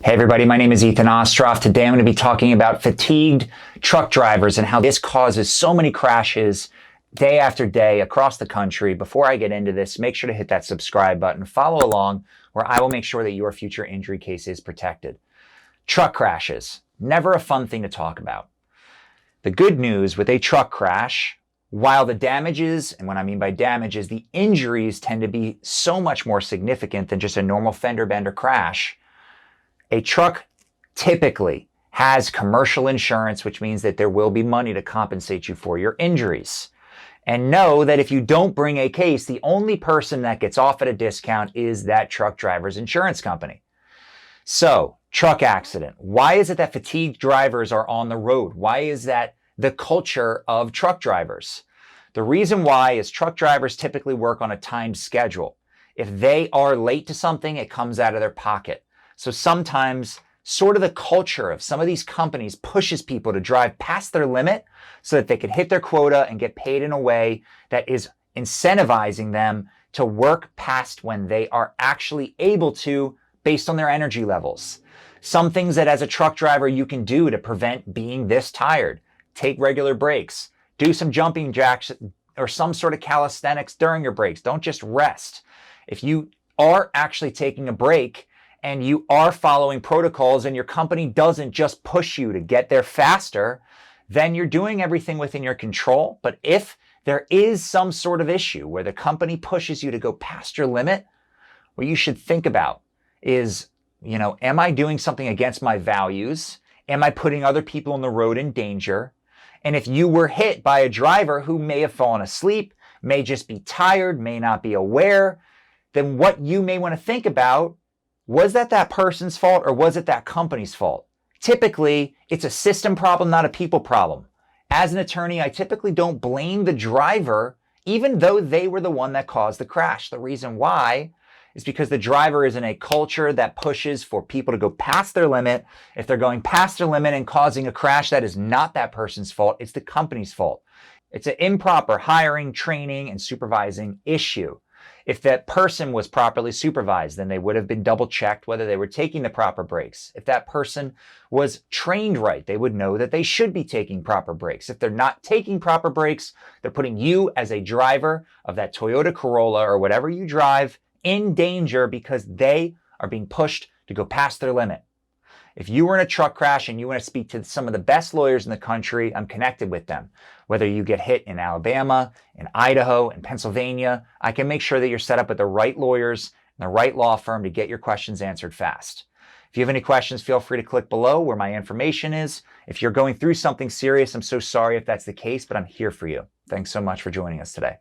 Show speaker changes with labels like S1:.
S1: Hey everybody, my name is Ethen Ostroff. Today I'm going to be talking about fatigued truck drivers and how this causes so many crashes day after day across the country. Before I get into this, make sure to hit that subscribe button, follow along, where I will make sure that your future injury case is protected. Truck crashes, never a fun thing to talk about. The good news with a truck crash, while the damages, and what I mean by damages, the injuries tend to be so much more significant than just a normal fender bender crash. A truck typically has commercial insurance, which means that there will be money to compensate you for your injuries. And know that if you don't bring a case, the only person that gets off at a discount is that truck driver's insurance company. So, truck accident. Why is it that fatigued drivers are on the road? Why is that the culture of truck drivers? The reason why is truck drivers typically work on a timed schedule. If they are late to something, it comes out of their pocket. So sometimes sort of the culture of some of these companies pushes people to drive past their limit so that they can hit their quota and get paid in a way that is incentivizing them to work past when they are actually able to based on their energy levels. Some things that as a truck driver you can do to prevent being this tired. Take regular breaks. Do some jumping jacks or some sort of calisthenics during your breaks. Don't just rest. If you are actually taking a break and you are following protocols and your company doesn't just push you to get there faster, then you're doing everything within your control. But if there is some sort of issue where the company pushes you to go past your limit, what you should think about is, am I doing something against my values? Am I putting other people on the road in danger? And if you were hit by a driver who may have fallen asleep, may just be tired, may not be aware, then what you may want to think about, was that person's fault or was it that company's fault? Typically, it's a system problem, not a people problem. As an attorney, I typically don't blame the driver, even though they were the one that caused the crash. The reason why is because the driver is in a culture that pushes for people to go past their limit. If they're going past their limit and causing a crash, that is not that person's fault. It's the company's fault. It's an improper hiring, training, and supervising issue. If that person was properly supervised, then they would have been double checked whether they were taking the proper breaks. If that person was trained right, they would know that they should be taking proper breaks. If they're not taking proper breaks, they're putting you as a driver of that Toyota Corolla or whatever you drive in danger because they are being pushed to go past their limit. If you were in a truck crash and you want to speak to some of the best lawyers in the country, I'm connected with them. Whether you get hit in Alabama, in Idaho, in Pennsylvania, I can make sure that you're set up with the right lawyers and the right law firm to get your questions answered fast. If you have any questions, feel free to click below where my information is. If you're going through something serious, I'm so sorry if that's the case, but I'm here for you. Thanks so much for joining us today.